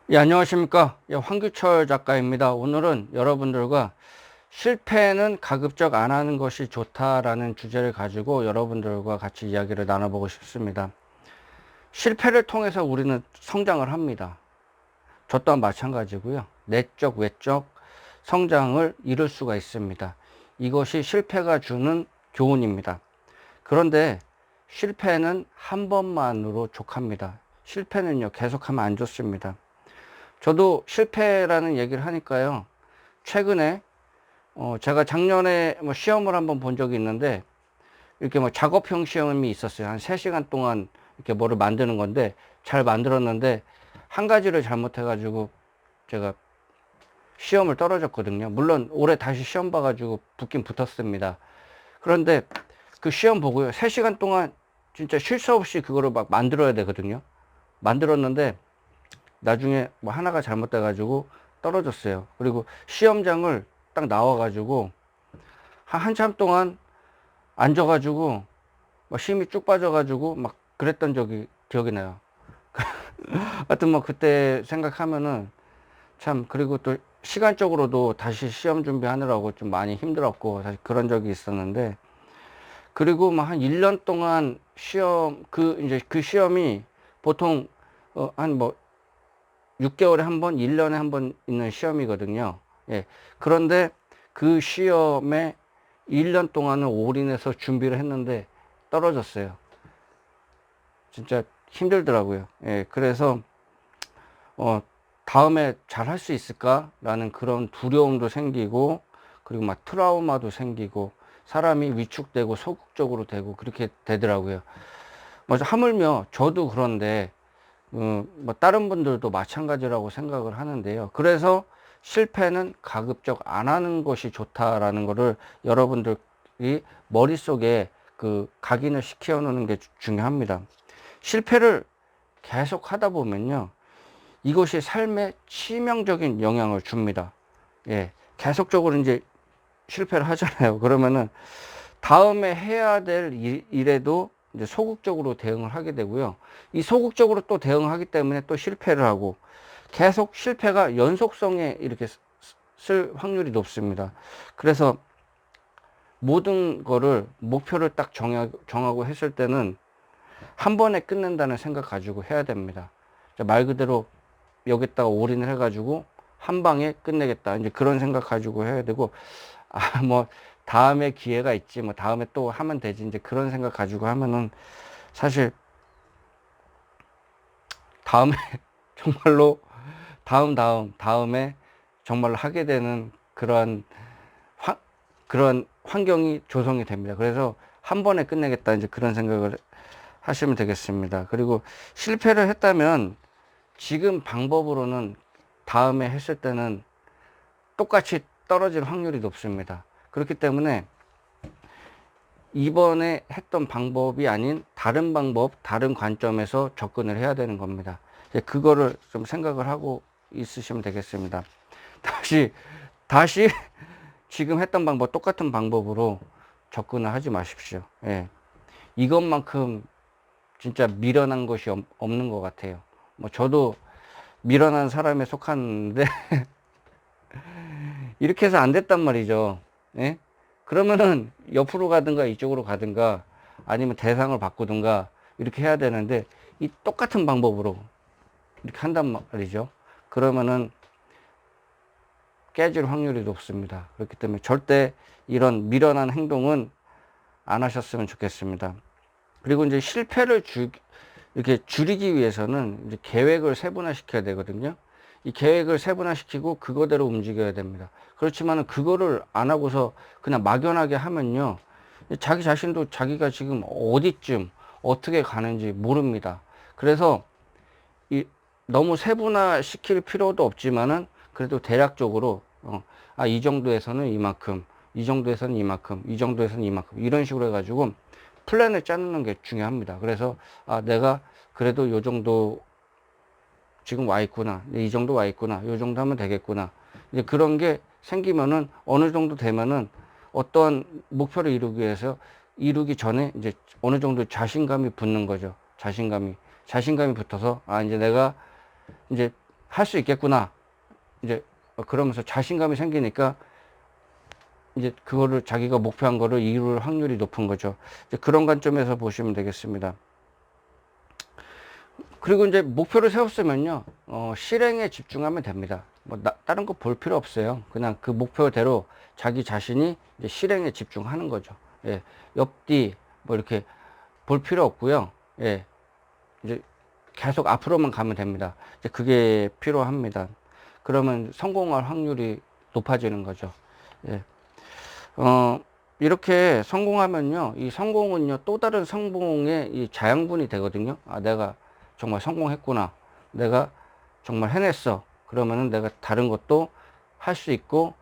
예, 안녕하십니까. 예, 황규철 작가입니다. 오늘은 여러분들과 실패는 가급적 안 하는 것이 좋다라는 주제를 가지고 여러분들과 같이 이야기를 나눠보고 싶습니다. 실패를 통해서 우리는 성장을 합니다. 저 또한 마찬가지고요. 내적, 외적 성장을 이룰 수가 있습니다. 이것이 실패가 주는 교훈입니다. 그런데 실패는 한 번만으로 족합니다. 실패는요, 계속하면 안 좋습니다. 저도 실패라는 얘기를 하니까요. 최근에 제가 작년에 뭐 시험을 한번 본 적이 있는데 이렇게 뭐 작업형 시험이 있었어요. 한 3시간 동안 이렇게 뭐를 만드는 건데 잘 만들었는데 한 가지를 잘못해가지고 제가 시험을 떨어졌거든요. 물론 올해 다시 시험 봐가지고 붙긴 붙었습니다. 그런데 그 시험 보고요. 3시간 동안 진짜 쉴 새 없이 그거를 막 만들어야 되거든요. 만들었는데 나중에 뭐 하나가 잘못돼가지고 떨어졌어요. 그리고 시험장을 딱 나와가지고 한참 동안 앉아가지고 막 힘이 쭉 빠져가지고 막 그랬던 적이 기억이 나요. 하여튼 뭐 그때 생각하면은 참, 그리고 또 시간적으로도 다시 시험 준비하느라고 좀 많이 힘들었고 사실 그런 적이 있었는데, 그리고 막 한 1년 동안 시험 이제 그 시험이 보통 한 뭐 6개월에 한 번, 1년에 한 번 있는 시험이거든요. 예. 그런데 그 시험에 1년 동안은 올인해서 준비를 했는데 떨어졌어요. 진짜 힘들더라고요. 예. 그래서, 다음에 잘 할 수 있을까라는 그런 두려움도 생기고, 그리고 막 트라우마도 생기고, 사람이 위축되고 소극적으로 되고 그렇게 되더라고요. 뭐 하물며 저도 그런데 뭐 다른 분들도 마찬가지라고 생각을 하는데요. 그래서 실패는 가급적 안 하는 것이 좋다라는 거를 여러분들이 머릿속에 각인을 시켜 놓는 게 중요합니다. 실패를 계속 하다 보면요, 이것이 삶에 치명적인 영향을 줍니다. 예, 계속적으로 이제 실패를 하잖아요. 그러면은 다음에 해야 될 일에도 이제 소극적으로 대응을 하게 되고요. 이 소극적으로 또 대응하기 때문에 또 실패를 하고, 계속 실패가 연속성에 이렇게 쓸 확률이 높습니다. 그래서 모든 거를 목표를 딱 정하고 했을 때는 한 번에 끝낸다는 생각 가지고 해야 됩니다. 말 그대로 여기다가 올인을 해가지고 한 방에 끝내겠다, 이제 그런 생각 가지고 해야 되고, 뭐 다음에 기회가 있지, 뭐 다음에 또 하면 되지, 이제 그런 생각 가지고 하면은 사실 다음에 정말로 다음에 정말로 하게 되는 그런 환경이 조성이 됩니다. 그래서 한 번에 끝내겠다, 이제 그런 생각을 하시면 되겠습니다. 그리고 실패를 했다면 지금 방법으로는 다음에 했을 때는 똑같이 떨어질 확률이 높습니다. 그렇기 때문에 이번에 했던 방법이 아닌 다른 방법, 다른 관점에서 접근을 해야 되는 겁니다. 그거를 좀 생각을 하고 있으시면 되겠습니다. 다시 지금 했던 방법, 똑같은 방법으로 접근을 하지 마십시오. 예. 이것만큼 진짜 미련한 것이 없는 것 같아요. 뭐 저도 미련한 사람에 속하는데 이렇게 해서 안 됐단 말이죠. 예? 그러면은 옆으로 가든가 이쪽으로 가든가 아니면 대상을 바꾸든가 이렇게 해야 되는데, 이 똑같은 방법으로 이렇게 한단 말이죠. 그러면은 깨질 확률이 높습니다. 그렇기 때문에 절대 이런 미련한 행동은 안 하셨으면 좋겠습니다. 그리고 이제 실패를 이렇게 줄이기 위해서는 이제 계획을 세분화시켜야 되거든요. 이 계획을 세분화시키고 그거대로 움직여야 됩니다. 그렇지만은 그거를 안 하고서 그냥 막연하게 하면요, 자기 자신도 자기가 지금 어디쯤 어떻게 가는지 모릅니다. 그래서 이 너무 세분화 시킬 필요도 없지만은 그래도 대략적으로 이 정도에서는 이만큼, 이 정도에서는 이만큼, 이 정도에서는 이만큼, 이런 식으로 해가지고 플랜을 짜는 게 중요합니다. 그래서 내가 그래도 요 정도 지금 와 있구나, 이 정도 와 있구나, 요 정도 하면 되겠구나, 이제 그런 게 생기면은 어느 정도 되면은 어떠한 목표를 이루기 전에 이제 어느 정도 자신감이 붙는 거죠. 자신감이 붙어서 이제 내가 이제 할 수 있겠구나. 이제 그러면서 자신감이 생기니까 이제 그거를 자기가 목표한 거를 이룰 확률이 높은 거죠. 이제 그런 관점에서 보시면 되겠습니다. 그리고 이제 목표를 세웠으면요, 실행에 집중하면 됩니다. 뭐, 다른 거 볼 필요 없어요. 그냥 그 목표대로 자기 자신이 이제 실행에 집중하는 거죠. 예, 옆뒤, 뭐 이렇게 볼 필요 없고요. 예, 이제 계속 앞으로만 가면 됩니다. 이제 그게 필요합니다. 그러면 성공할 확률이 높아지는 거죠. 예, 이렇게 성공하면요, 이 성공은요, 또 다른 성공의 이 자양분이 되거든요. 아, 내가 정말 성공했구나. 내가 정말 해냈어. 그러면은 내가 다른 것도 할 수 있고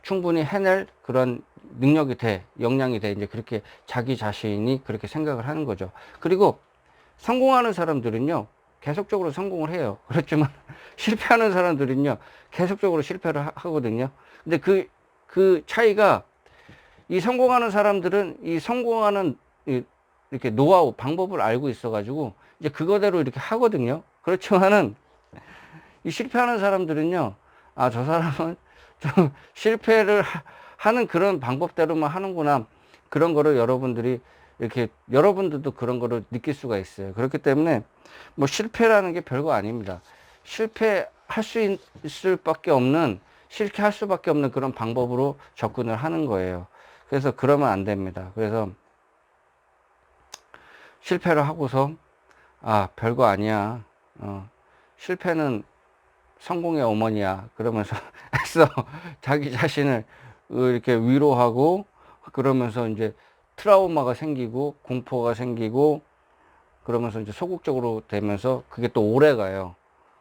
충분히 해낼 그런 능력이 돼, 역량이 돼. 이제 그렇게 자기 자신이 그렇게 생각을 하는 거죠. 그리고 성공하는 사람들은요, 계속적으로 성공을 해요. 그렇지만 실패하는 사람들은요, 계속적으로 실패를 하거든요. 근데 그 차이가, 이 성공하는 사람들은 이 성공하는 이렇게 노하우, 방법을 알고 있어가지고 이제 그거대로 이렇게 하거든요. 그렇지만은 이 실패하는 사람들은요, 아, 저 사람은 좀 실패를 하는 그런 방법대로만 하는구나. 그런 거를 여러분들이 이렇게, 여러분들도 그런 거를 느낄 수가 있어요. 그렇기 때문에 뭐 실패라는 게 별거 아닙니다. 실패할 수 있을 밖에 없는, 실패할 수밖에 없는 그런 방법으로 접근을 하는 거예요. 그래서 그러면 안 됩니다. 그래서 실패를 하고서, 아, 별거 아니야. 실패는 성공의 어머니야. 그러면서 해서 자기 자신을 이렇게 위로하고, 그러면서 이제 트라우마가 생기고 공포가 생기고, 그러면서 이제 소극적으로 되면서 그게 또 오래 가요.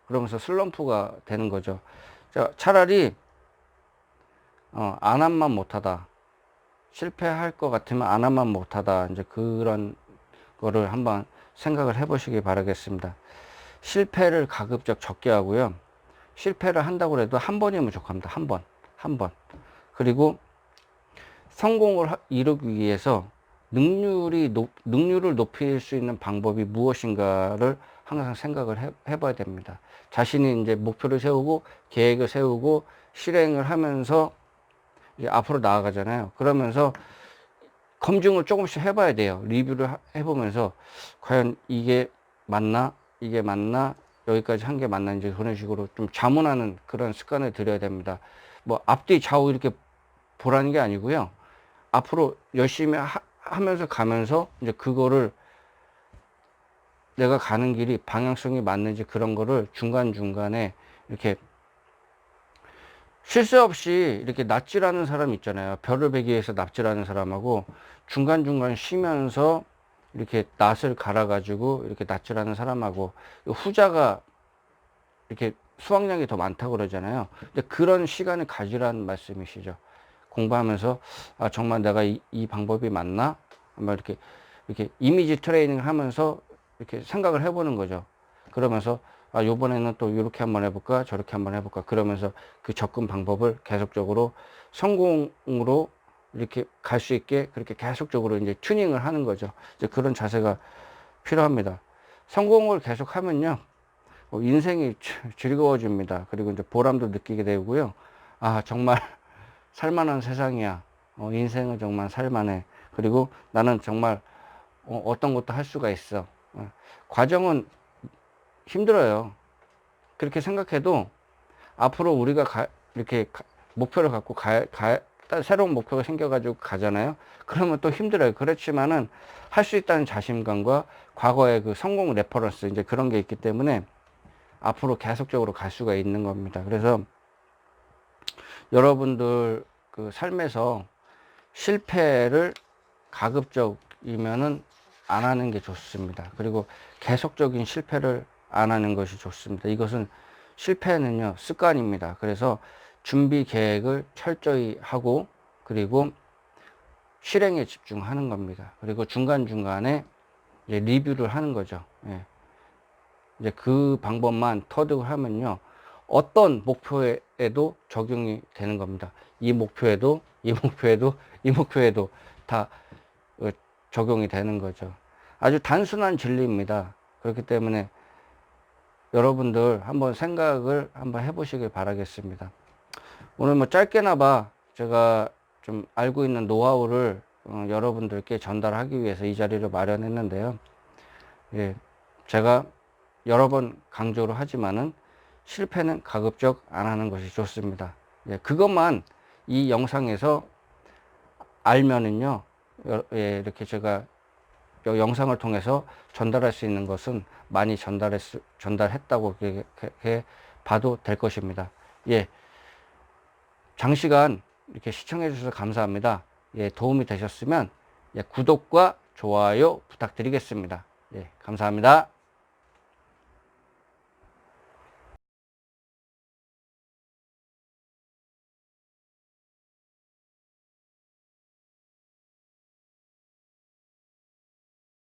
그러면서 슬럼프가 되는 거죠. 자, 차라리 안 한만 못하다, 실패할 것 같으면 안 하면 못하다, 이제 그런 거를 한번 생각을 해 보시기 바라겠습니다. 실패를 가급적 적게 하고요. 실패를 한다고 해도 한 번이면 부족합니다. 한 번. 그리고 성공을 이루기 위해서 능률을 높일 수 있는 방법이 무엇인가를 항상 생각을 해봐야 됩니다. 자신이 이제 목표를 세우고 계획을 세우고 실행을 하면서 이제 앞으로 나아가잖아요. 그러면서 검증을 조금씩 해봐야 돼요. 리뷰를 해보면서 과연 이게 맞나? 이게 맞나? 여기까지 한 게 맞나? 이제 그런 식으로 좀 자문하는 그런 습관을 들여야 됩니다. 뭐 앞뒤 좌우 이렇게 보라는 게 아니고요. 앞으로 열심히 하면서 가면서 이제 그거를 내가 가는 길이 방향성이 맞는지 그런 거를 중간중간에 이렇게 쉴 새 없이 이렇게 낯질하는 사람 있잖아요. 별을 베기 위해서 납질하는 사람하고 중간중간 쉬면서 이렇게 낯을 갈아가지고 이렇게 낯질하는 사람하고, 후자가 이렇게 수확량이 더 많다고 그러잖아요. 근데 그런 시간을 가지라는 말씀이시죠. 공부하면서, 아, 정말 내가 이 방법이 맞나? 막 이렇게 이미지 트레이닝을 하면서 이렇게 생각을 해보는 거죠. 그러면서, 아, 요번에는 또 이렇게 한번 해볼까? 저렇게 한번 해볼까? 그러면서 그 접근 방법을 계속적으로 성공으로 이렇게 갈 수 있게 그렇게 계속적으로 이제 튜닝을 하는 거죠. 이제 그런 자세가 필요합니다. 성공을 계속 하면요, 인생이 즐거워집니다. 그리고 이제 보람도 느끼게 되고요. 아, 정말 살만한 세상이야. 인생은 정말 살만해. 그리고 나는 정말 어떤 것도 할 수가 있어. 과정은 힘들어요. 그렇게 생각해도 앞으로 우리가 이렇게 목표를 갖고 새로운 목표가 생겨가지고 가잖아요. 그러면 또 힘들어요. 그렇지만은 할 수 있다는 자신감과 과거의 그 성공 레퍼런스, 이제 그런 게 있기 때문에 앞으로 계속적으로 갈 수가 있는 겁니다. 그래서 여러분들 그 삶에서 실패를 가급적이면은 안 하는 게 좋습니다. 그리고 계속적인 실패를 안 하는 것이 좋습니다. 이것은, 실패는요, 습관입니다. 그래서 준비 계획을 철저히 하고, 그리고 실행에 집중하는 겁니다. 그리고 중간중간에 이제 리뷰를 하는 거죠. 예. 이제 그 방법만 터득을 하면요, 어떤 목표에도 적용이 되는 겁니다. 이 목표에도, 이 목표에도, 이 목표에도 다 적용이 되는 거죠. 아주 단순한 진리입니다. 그렇기 때문에 여러분들 한번 생각을 한번 해보시길 바라겠습니다. 오늘 뭐 짧게나마 제가 좀 알고 있는 노하우를 여러분들께 전달하기 위해서 이 자리를 마련했는데요. 예, 제가 여러 번 강조를 하지만은 실패는 가급적 안 하는 것이 좋습니다. 예, 그것만 이 영상에서 알면은요, 예, 이렇게 제가 영상을 통해서 전달할 수 있는 것은 많이 전달했다고 그렇게 봐도 될 것입니다. 예, 장시간 이렇게 시청해 주셔서 감사합니다. 예, 도움이 되셨으면 예, 구독과 좋아요 부탁드리겠습니다. 예, 감사합니다.